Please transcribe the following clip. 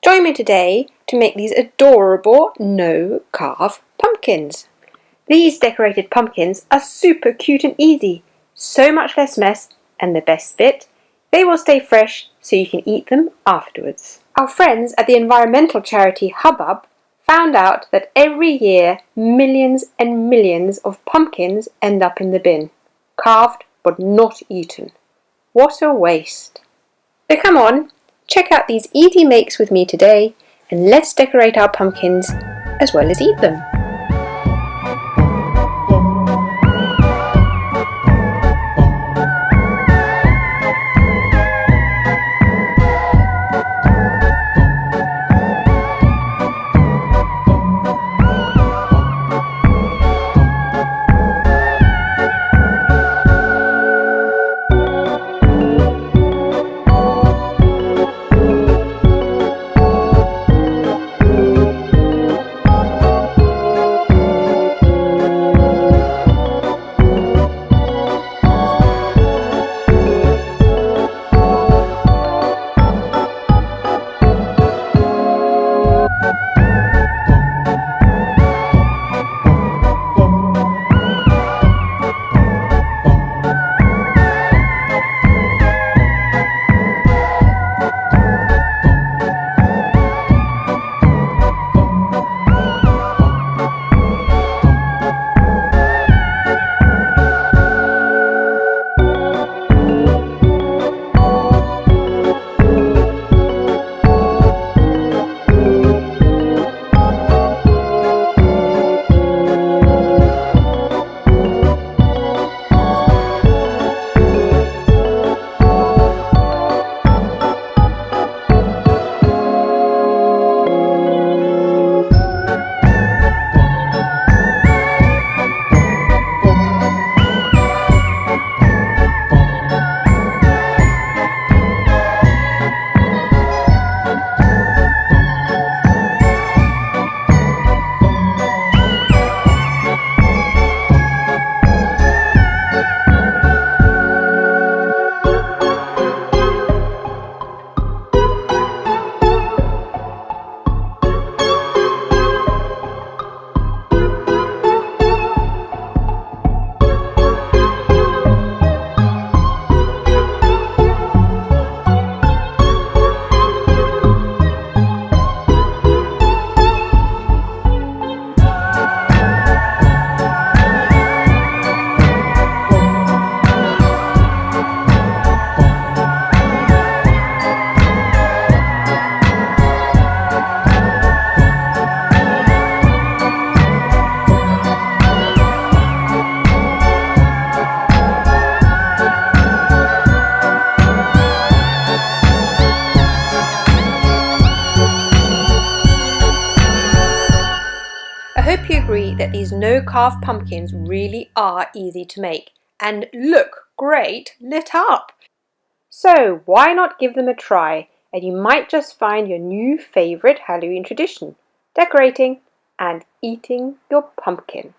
Join me today to make these adorable No Carve Pumpkins. These decorated pumpkins are super cute and easy, so much less mess, and the best bit, they will stay fresh so you can eat them afterwards. Our friends at the environmental charity Hubbub found out that every year millions and millions of pumpkins end up in the bin, carved but not eaten. What a waste! So come on, check out these easy makes with me today and let's decorate our pumpkins as well as eat them. I hope you agree that these no-carve pumpkins really are easy to make and look great lit up. So why not give them a try and you might just find your new favourite Halloween tradition, decorating and eating your pumpkin.